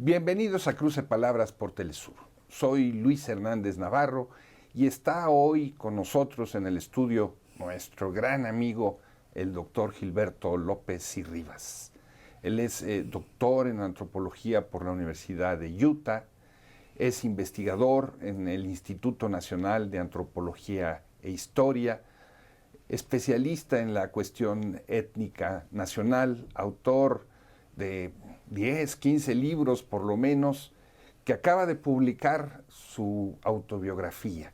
Bienvenidos a Cruce Palabras por Telesur. Soy Luis Hernández Navarro y está hoy con nosotros en el estudio nuestro gran amigo, el doctor Gilberto López y Rivas. Él es doctor en antropología por la Universidad de Utah, es investigador en el Instituto Nacional de Antropología e Historia, especialista en la cuestión étnica nacional, autor de 10, 15 libros por lo menos, que acaba de publicar su autobiografía.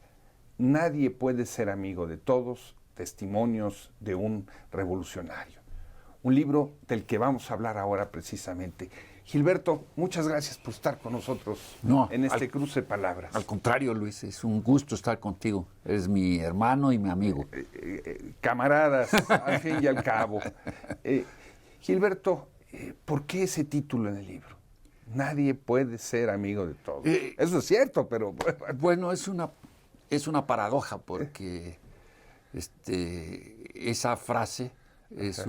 Nadie puede ser amigo de todos, testimonios de un revolucionario. Un libro del que vamos a hablar ahora precisamente. Gilberto, muchas gracias por estar con nosotros en este cruce de palabras. Al contrario, Luis, es un gusto estar contigo. Eres mi hermano y mi amigo. Camaradas, al fin y al cabo. Gilberto, ¿por qué ese título en el libro? Nadie puede ser amigo de todos. Eso es cierto, pero... Bueno, es una paradoja porque esa frase es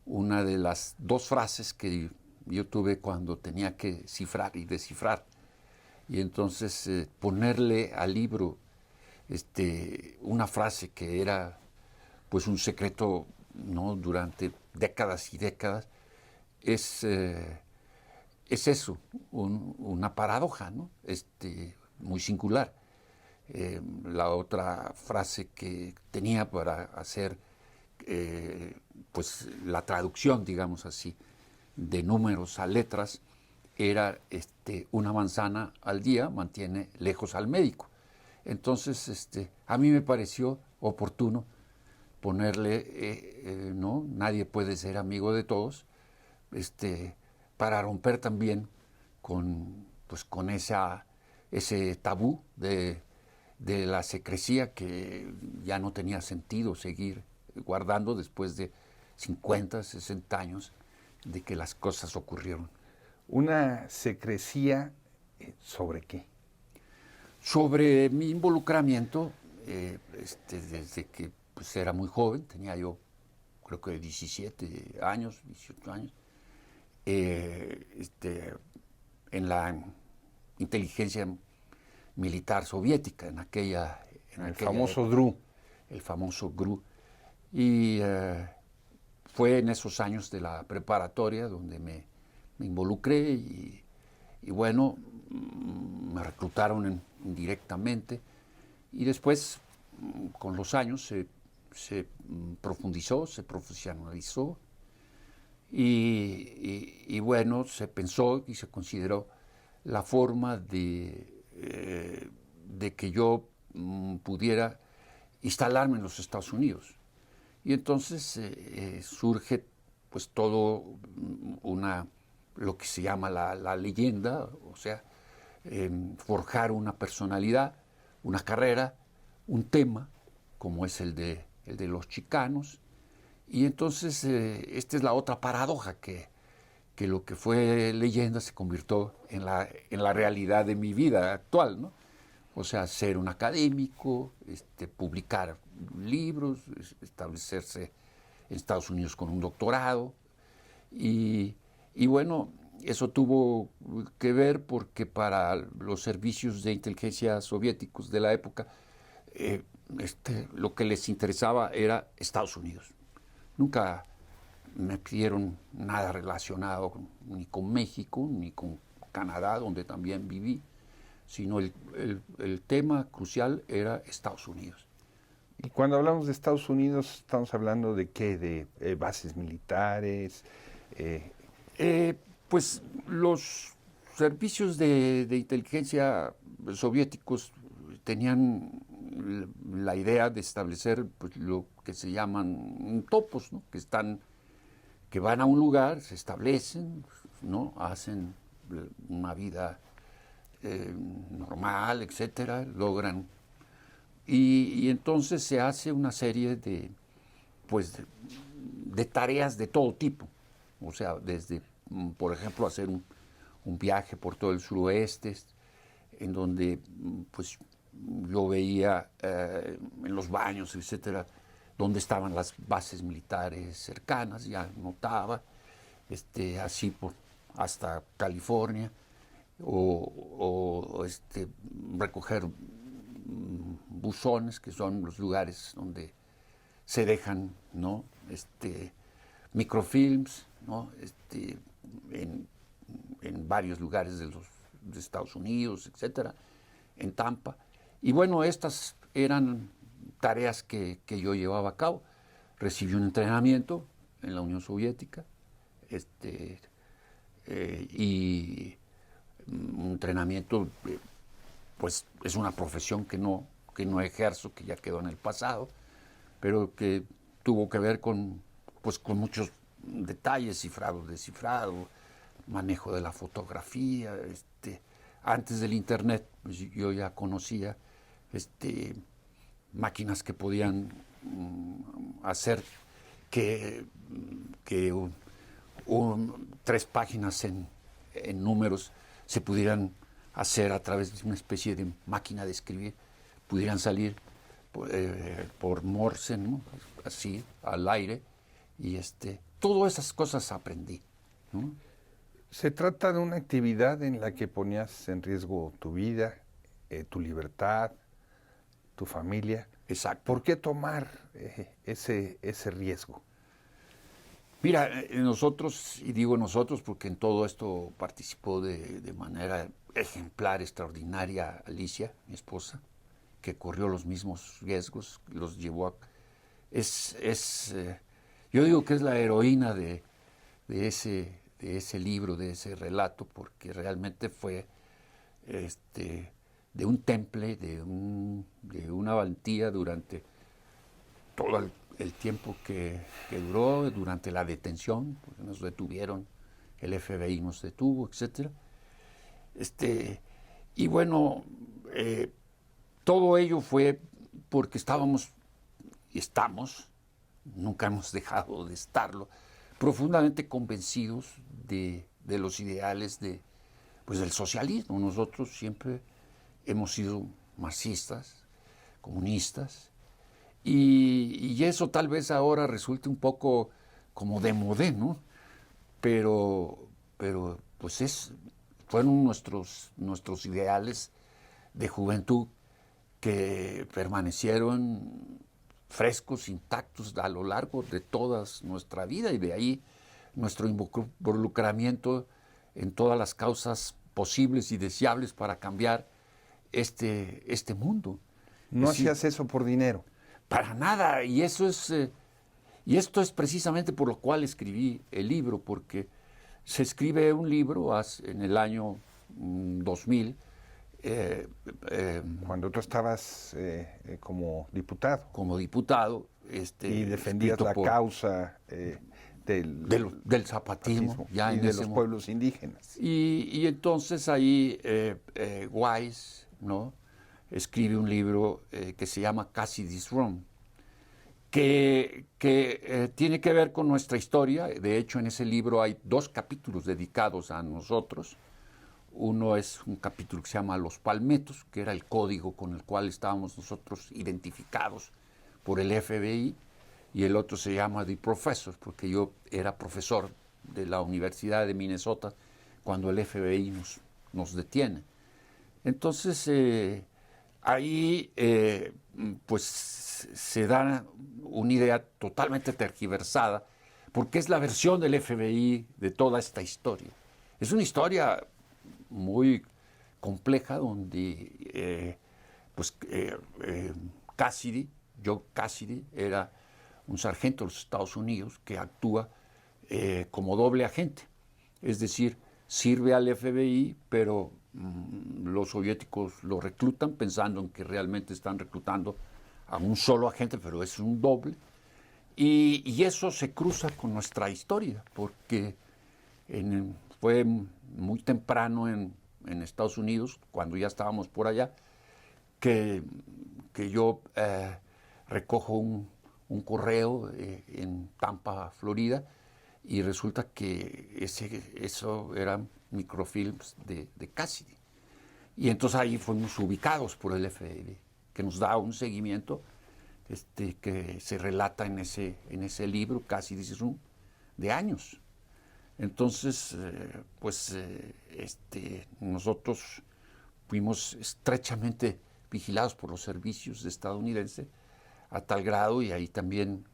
una de las dos frases que yo tuve cuando tenía que cifrar y descifrar. Y entonces ponerle al libro una frase que era pues un secreto, ¿no?, durante décadas y décadas, es eso, una paradoja, ¿no? Muy singular. La otra frase que tenía para hacer pues la traducción, digamos así, de números a letras, era una manzana al día mantiene lejos al médico. Entonces, a mí me pareció oportuno ponerle, ¿no? Nadie puede ser amigo de todos, para romper también con ese tabú de la secrecía que ya no tenía sentido seguir guardando después de 50, 60 años de que las cosas ocurrieron. ¿Una secrecía sobre qué? Sobre mi involucramiento, desde que pues, era muy joven, tenía yo creo que 17 años, 18 años, en la inteligencia militar soviética, en aquella famoso época, GRU. el famoso GRU. Y fue en esos años de la preparatoria donde me involucré y bueno, me reclutaron indirectamente y después, con los años, se profundizó, se profesionalizó y bueno, se pensó y se consideró la forma de que yo pudiera instalarme en los Estados Unidos. Y entonces surge pues todo lo que se llama la leyenda, o sea, forjar una personalidad, una carrera, un tema, como es el de los chicanos. Y entonces esta es la otra paradoja, que lo que fue leyenda se convirtió en la realidad de mi vida actual, ¿no? O sea, ser un académico, publicar libros, establecerse en Estados Unidos con un doctorado. Y bueno, eso tuvo que ver porque para los servicios de inteligencia soviéticos de la época, lo que les interesaba era Estados Unidos. Nunca me pidieron nada relacionado ni con México, ni con Canadá, donde también viví, sino el tema crucial era Estados Unidos. Y cuando hablamos de Estados Unidos, ¿estamos hablando de qué? ¿De bases militares? Pues los servicios de inteligencia soviéticos tenían la idea de establecer pues, lo que se llaman topos, ¿no? que van a un lugar, se establecen, ¿no? Hacen una vida normal, etcétera, logran. Y entonces se hace una serie de tareas de todo tipo. O sea, desde, por ejemplo, hacer un viaje por todo el suroeste, en donde pues yo veía en los baños, etcétera, dónde estaban las bases militares cercanas, ya notaba, así hasta California. o recoger buzones, que son los lugares donde se dejan, ¿no? Microfilms, ¿no? En varios lugares de Estados Unidos, etcétera, en Tampa. Y bueno, estas eran tareas que yo llevaba a cabo. Recibí un entrenamiento en la Unión Soviética, y un entrenamiento, pues es una profesión que no ejerzo, que ya quedó en el pasado, pero que tuvo que ver con muchos detalles, cifrado, descifrado, manejo de la fotografía. Antes del internet, pues yo ya conocía máquinas que podían hacer que 3 páginas en números se pudieran hacer a través de una especie de máquina de escribir, pudieran salir por Morse, ¿no? Así, al aire, y todas esas cosas aprendí, ¿no? Se trata de una actividad en la que ponías en riesgo tu vida, tu libertad, tu familia. Exacto. ¿Por qué tomar ese riesgo? Mira, nosotros, y digo nosotros porque en todo esto participó de manera ejemplar, extraordinaria, Alicia, mi esposa, que corrió los mismos riesgos, los llevó a... yo digo que es la heroína de ese libro, de ese relato, porque realmente fue de un temple, de una valentía durante todo el tiempo que duró, durante la detención, porque nos detuvieron, el FBI nos detuvo, etc. Y bueno, todo ello fue porque estábamos, y estamos, nunca hemos dejado de estarlo, profundamente convencidos de los ideales del socialismo. Nosotros siempre hemos sido marxistas, comunistas, y eso tal vez ahora resulte un poco como de modé, ¿no? Pero pues fueron nuestros ideales de juventud que permanecieron frescos, intactos a lo largo de toda nuestra vida, y de ahí nuestro involucramiento en todas las causas posibles y deseables para cambiar este mundo. ¿No hacías eso por dinero? Para nada, y esto es precisamente por lo cual escribí el libro, porque se escribe un libro en el año 2000. Cuando tú estabas como diputado. Como diputado. Y defendías la causa del zapatismo ya y en de los pueblos indígenas. Y entonces ahí Weiss, ¿no?, escribe un libro que se llama Cassidy's Run, que tiene que ver con nuestra historia. De hecho, en ese libro hay 2 capítulos dedicados a nosotros. Uno es un capítulo que se llama Los Palmettos, que era el código con el cual estábamos nosotros identificados por el FBI, y el otro se llama The Professors, porque yo era profesor de la Universidad de Minnesota cuando el FBI nos detiene. Entonces, ahí pues se da una idea totalmente tergiversada, porque es la versión del FBI de toda esta historia. Es una historia muy compleja donde Joe Cassidy era un sargento de los Estados Unidos que actúa como doble agente, es decir, sirve al FBI, pero los soviéticos lo reclutan pensando en que realmente están reclutando a un solo agente, pero es un doble, y eso se cruza con nuestra historia, porque fue muy temprano en Estados Unidos, cuando ya estábamos por allá, que yo recojo un correo en Tampa, Florida, y resulta que eso eran microfilms de Cassidy. Y entonces ahí fuimos ubicados por el FBI, que nos da un seguimiento que se relata en ese libro, Cassidy's Run, de años. Entonces, nosotros fuimos estrechamente vigilados por los servicios estadounidenses a tal grado, y ahí también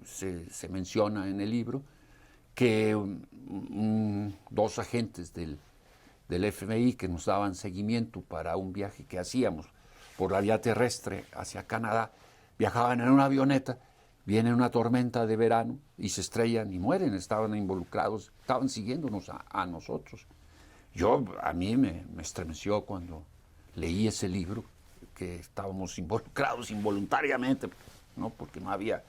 se menciona en el libro, que dos agentes del FBI que nos daban seguimiento para un viaje que hacíamos por la vía terrestre hacia Canadá, viajaban en una avioneta, viene una tormenta de verano y se estrellan y mueren, estaban involucrados, estaban siguiéndonos a nosotros. A mí me estremeció cuando leí ese libro, que estábamos involucrados involuntariamente, ¿no? Porque no había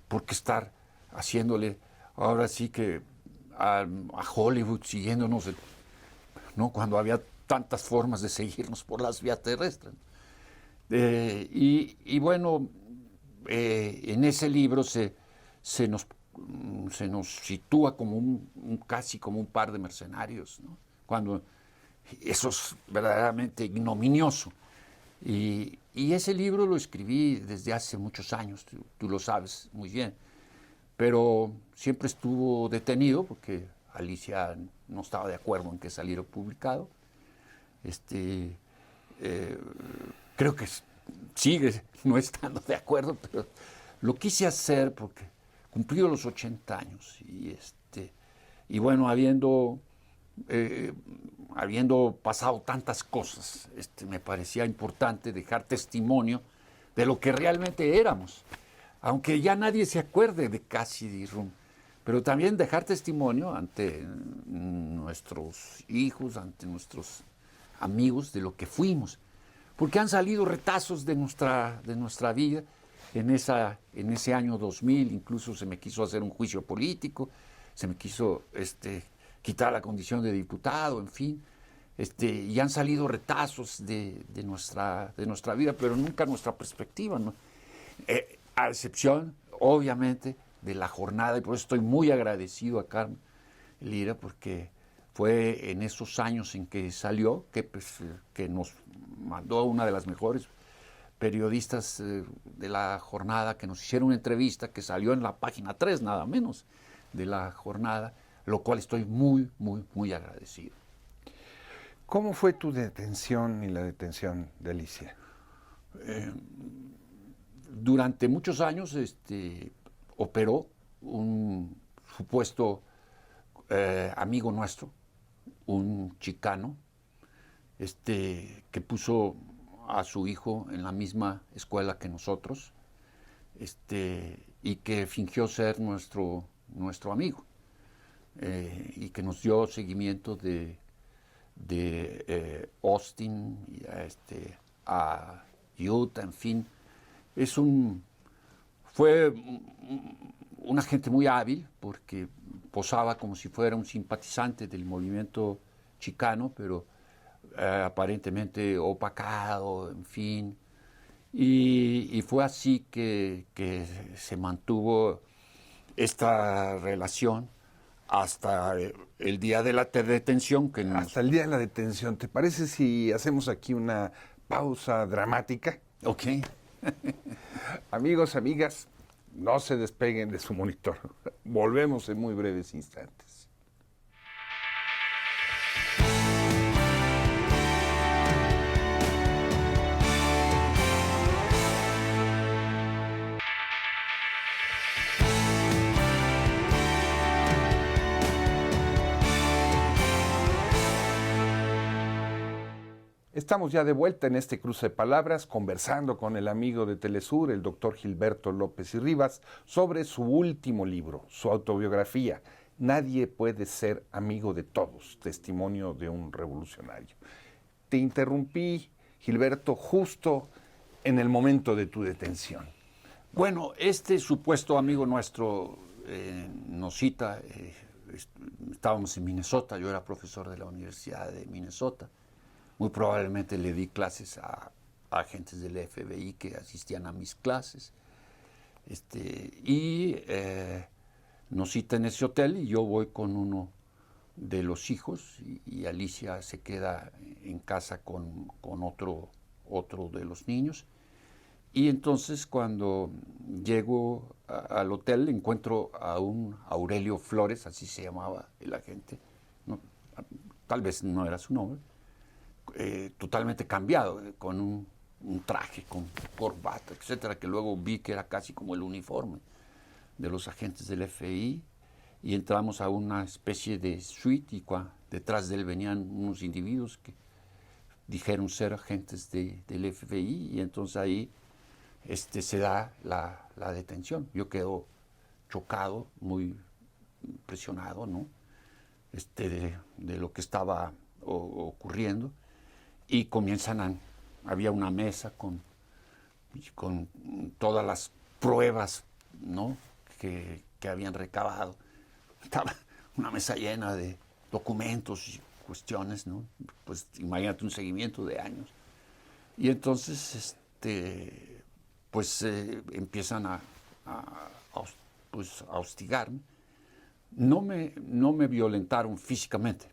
por qué estar haciéndole, ahora sí que a Hollywood siguiéndonos, ¿no? Cuando había tantas formas de seguirnos por las vías terrestres. En ese libro se nos sitúa como casi como un par de mercenarios, ¿no? Cuando eso es verdaderamente ignominioso. Y ese libro lo escribí desde hace muchos años, tú lo sabes muy bien, pero siempre estuvo detenido porque Alicia no estaba de acuerdo en que saliera publicado. Creo que sigue no estando de acuerdo, pero lo quise hacer porque cumplió los 80 años y bueno, habiendo pasado tantas cosas, me parecía importante dejar testimonio de lo que realmente éramos, aunque ya nadie se acuerde de Cassidy Rum, pero también dejar testimonio ante nuestros hijos, ante nuestros amigos, de lo que fuimos, porque han salido retazos de nuestra vida. En ese año 2000 incluso se me quiso hacer un juicio político, se me quiso quitar la condición de diputado, en fin, y han salido retazos de nuestra vida, pero nunca nuestra perspectiva, ¿no? A excepción, obviamente, de la jornada, y por eso estoy muy agradecido a Carmen Lira, porque fue en esos años en que salió, que nos mandó una de las mejores periodistas de la jornada, que nos hicieron una entrevista que salió en la página 3, nada menos, de la jornada, lo cual estoy muy, muy, muy agradecido. ¿Cómo fue tu detención y la detención de Alicia? Durante muchos años operó un supuesto amigo nuestro, un chicano, que puso a su hijo en la misma escuela que nosotros, y que fingió ser nuestro amigo, y que nos dio seguimiento de Austin a Utah, en fin. Fue un agente muy hábil, porque posaba como si fuera un simpatizante del movimiento chicano, pero aparentemente opacado, en fin. Y fue así que se mantuvo esta relación hasta el día de la detención. Hasta el día de la detención. ¿Te parece si hacemos aquí una pausa dramática? Ok. Amigos, amigas, no se despeguen de su monitor. Volvemos en muy breves instantes. Estamos ya de vuelta en este cruce de palabras, conversando con el amigo de Telesur, el doctor Gilberto López y Rivas, sobre su último libro, su autobiografía, Nadie puede ser amigo de todos, testimonio de un revolucionario. Te interrumpí, Gilberto, justo en el momento de tu detención. Bueno, este supuesto amigo nuestro nos cita, estábamos en Minnesota, yo era profesor de la Universidad de Minnesota. Muy probablemente le di clases a agentes del FBI que asistían a mis clases. Nos cita en ese hotel y yo voy con uno de los hijos y Alicia se queda en casa con otro de los niños. Y entonces cuando llego al hotel, encuentro a un Aurelio Flores, así se llamaba el agente, no, tal vez no era su nombre, totalmente cambiado, con un traje, con corbata, etcétera, que luego vi que era casi como el uniforme de los agentes del FBI, y entramos a una especie de suite y detrás de él venían unos individuos que dijeron ser agentes del FBI, y entonces ahí se da la detención. Yo quedo chocado, muy impresionado, ¿no? De lo que estaba ocurriendo, y había una mesa con todas las pruebas, ¿no?, que habían recabado. Estaba una mesa llena de documentos y cuestiones, ¿no? Pues imagínate un seguimiento de años. Y entonces, pues empiezan a hostigarme. No me violentaron físicamente,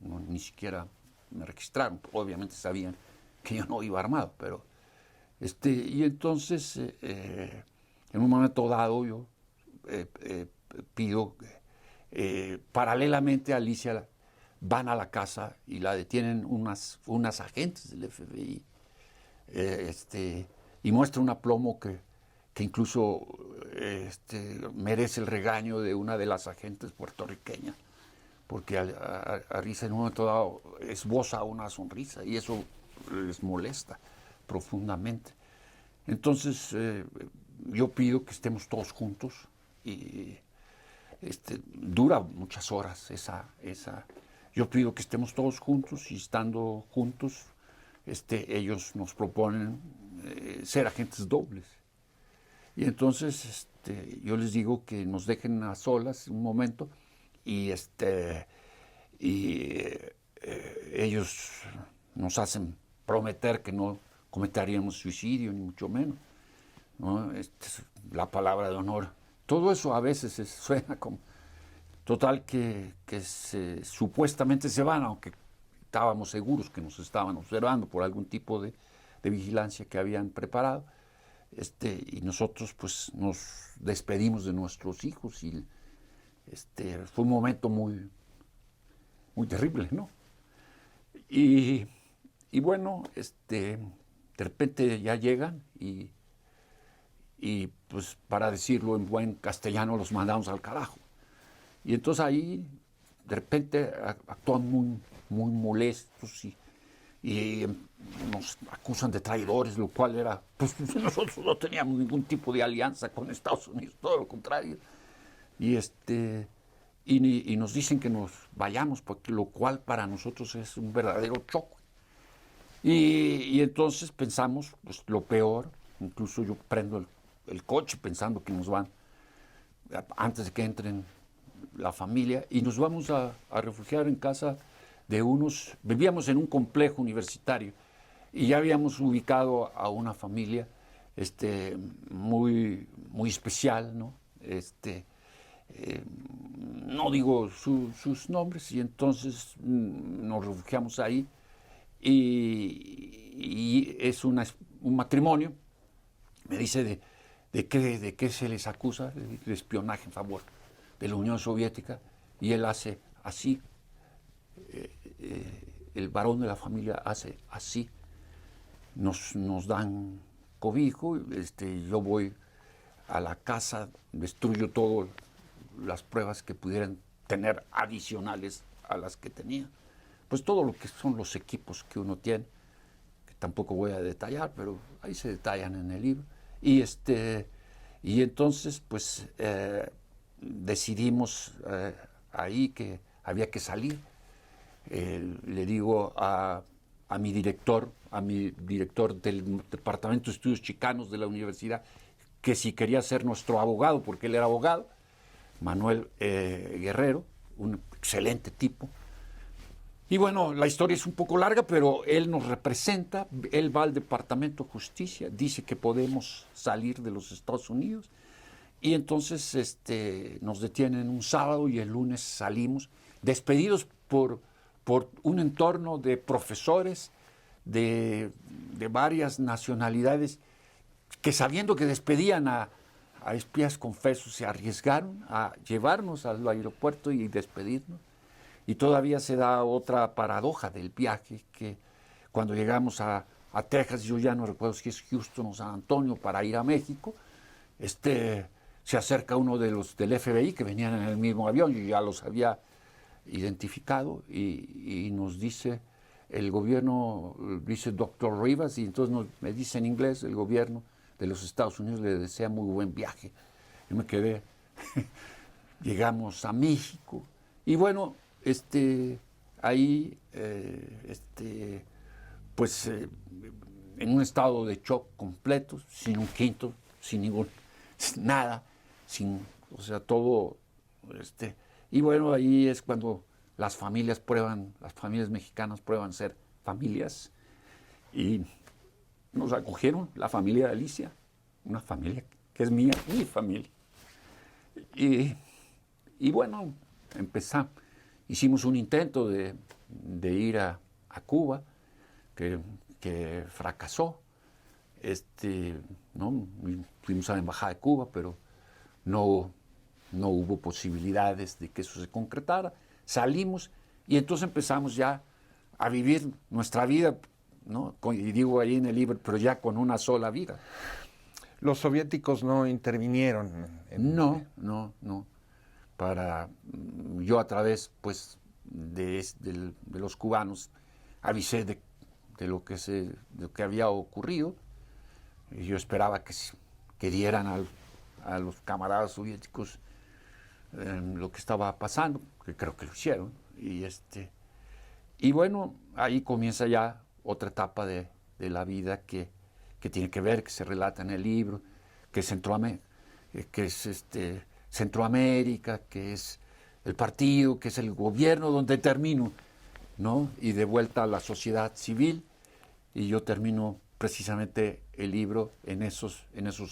ni siquiera me registraron. Obviamente sabían que yo no iba armado, pero y entonces en un momento dado yo pido, paralelamente a Alicia, van a la casa y la detienen unas agentes del FBI, y muestra un aplomo que incluso merece el regaño de una de las agentes puertorriqueñas, porque a Risa en un momento dado esboza una sonrisa y eso les molesta profundamente. Entonces yo pido que estemos todos juntos y dura muchas horas yo pido que estemos todos juntos, y estando juntos ellos nos proponen ser agentes dobles. Y entonces yo les digo que nos dejen a solas un momento, y ellos nos hacen prometer que no cometeríamos suicidio, ni mucho menos, ¿no? La palabra de honor. Todo eso a veces suena como... Total que supuestamente se van, aunque estábamos seguros que nos estaban observando por algún tipo de vigilancia que habían preparado. Y nosotros pues nos despedimos de nuestros hijos, y fue un momento muy, muy terrible, ¿no? Y bueno, de repente ya llegan y pues, para decirlo en buen castellano, los mandamos al carajo. Y entonces ahí de repente actúan muy, muy molestos y nos acusan de traidores, lo cual era, pues nosotros no teníamos ningún tipo de alianza con Estados Unidos, todo lo contrario. Y nos dicen que nos vayamos, porque lo cual para nosotros es un verdadero choque. Y entonces pensamos pues lo peor. Incluso yo prendo el coche pensando que nos van, antes de que entren la familia, y nos vamos a refugiar en casa de vivíamos en un complejo universitario, y ya habíamos ubicado a una familia muy, muy especial, ¿no? No digo sus nombres, y entonces nos refugiamos ahí, y es un matrimonio. Me dice de qué se les acusa, de espionaje en favor de la Unión Soviética, y él hace así, el varón de la familia hace así, nos dan cobijo, yo voy a la casa, destruyo todas las pruebas que pudieran tener adicionales a las que tenía, pues todo lo que son los equipos que uno tiene, que tampoco voy a detallar, pero ahí se detallan en el libro, y entonces pues decidimos ahí que había que salir. Le digo a mi director del Departamento de Estudios Chicanos de la universidad, que si quería ser nuestro abogado, porque él era abogado, Manuel Guerrero, un excelente tipo. Y bueno, la historia es un poco larga, pero él nos representa, él va al Departamento de Justicia, dice que podemos salir de los Estados Unidos, y entonces nos detienen un sábado, y el lunes salimos, despedidos por un entorno de profesores de varias nacionalidades, que sabiendo que despedían a a espías confesos se arriesgaron a llevarnos al aeropuerto y despedirnos. Y todavía se da otra paradoja del viaje, que cuando llegamos a Texas, yo ya no recuerdo si es Houston o San Antonio, para ir a México, se acerca uno de los del FBI que venían en el mismo avión, yo ya los había identificado, y nos dice, el gobierno, dice Dr. Rivas, y entonces me dice en inglés, el gobierno de los Estados Unidos le desea muy buen viaje. Yo me quedé, llegamos a México, y bueno, ahí, en un estado de shock completo, sin un quinto, sin ningún, nada, o sea, todo, y bueno, ahí es cuando las familias mexicanas prueban ser familias, y nos acogieron la familia de Alicia, una familia que es mía, mi familia, y bueno, hicimos un intento de ir a Cuba, que fracasó, ¿no? Fuimos a la embajada de Cuba, pero no hubo posibilidades de que eso se concretara. Salimos y entonces empezamos ya a vivir nuestra vida, ¿no? Y digo ahí en el libro, pero ya con una sola vida. Los soviéticos no intervinieron. No. Yo a través, pues, de los cubanos avisé de lo que había ocurrido, y yo esperaba que dieran a los camaradas soviéticos lo que estaba pasando, que creo que lo hicieron, y bueno, ahí comienza ya otra etapa de la vida que tiene que ver, que se relata en el libro, que es Centroamérica, que es el partido, que es el gobierno donde termino, ¿no? Y de vuelta a la sociedad civil, y yo termino precisamente el libro en esos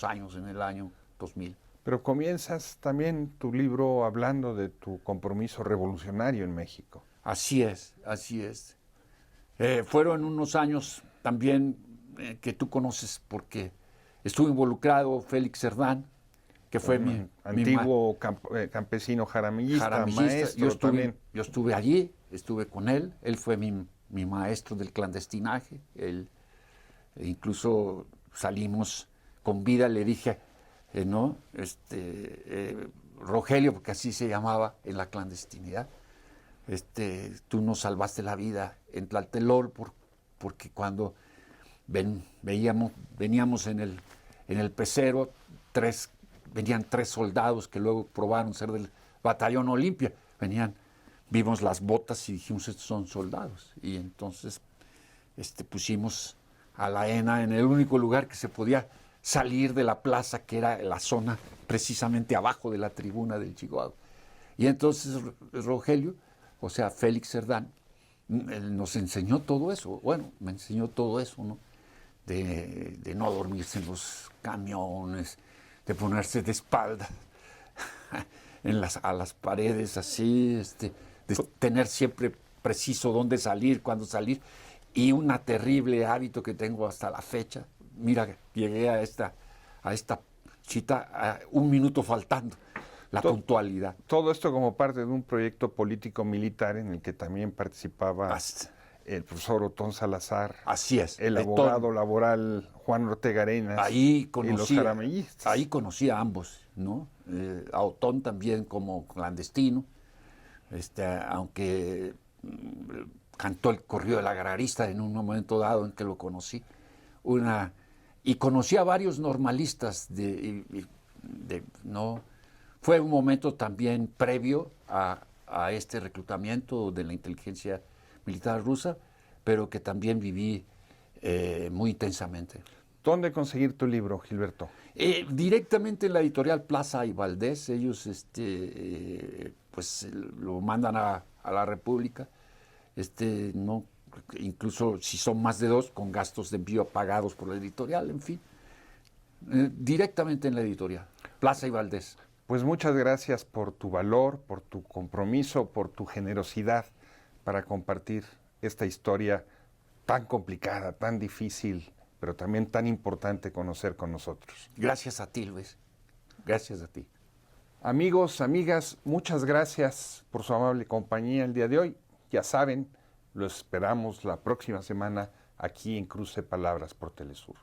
años, en el año 2000. Pero comienzas también tu libro hablando de tu compromiso revolucionario en México. Así es. Fueron unos años también que tú conoces, porque estuvo involucrado Félix Cerdán, que fue mi antiguo campesino jaramillista, maestro también. Yo estuve allí, estuve con él fue mi maestro del clandestinaje, incluso salimos con vida, le dije, Rogelio, porque así se llamaba en la clandestinidad, tú nos salvaste la vida en Tlatelolco, porque cuando veníamos en el pecero, venían 3 soldados que luego probaron ser del batallón Olimpia, vimos las botas y dijimos, estos son soldados, y entonces pusimos a la ENA en el único lugar que se podía salir de la plaza, que era la zona precisamente abajo de la tribuna del Chihuahua. Y entonces Rogelio, o sea, Félix Cerdán, nos enseñó todo eso. Bueno, me enseñó todo eso, ¿no? De no dormirse en los camiones, de ponerse de espalda a las paredes así, de tener siempre preciso dónde salir, cuándo salir, y un terrible hábito que tengo hasta la fecha. Mira, llegué a esta cita a 1 minuto faltando, la puntualidad. Todo esto como parte de un proyecto político-militar en el que también participaba el profesor Otón Salazar. Así es. El abogado laboral Juan Ortega Arenas y los jaramillistas. Ahí conocí a ambos, ¿no? A Otón también como clandestino, aunque cantó el corrido del agrarista en un momento dado en que lo conocí. Y conocí a varios normalistas, ¿no? Fue un momento también previo a este reclutamiento de la inteligencia militar rusa, pero que también viví muy intensamente. ¿Dónde conseguir tu libro, Gilberto? Directamente en la editorial Plaza y Valdés. Ellos pues lo mandan a la República, no, incluso si son más de 2, con gastos de envío pagados por la editorial, en fin. Directamente en la editorial, Plaza y Valdés. Pues muchas gracias por tu valor, por tu compromiso, por tu generosidad para compartir esta historia tan complicada, tan difícil, pero también tan importante conocer con nosotros. Gracias a ti, Luis. Gracias a ti. Amigos, amigas, muchas gracias por su amable compañía el día de hoy. Ya saben, lo esperamos la próxima semana aquí en Cruce Palabras por Telesur.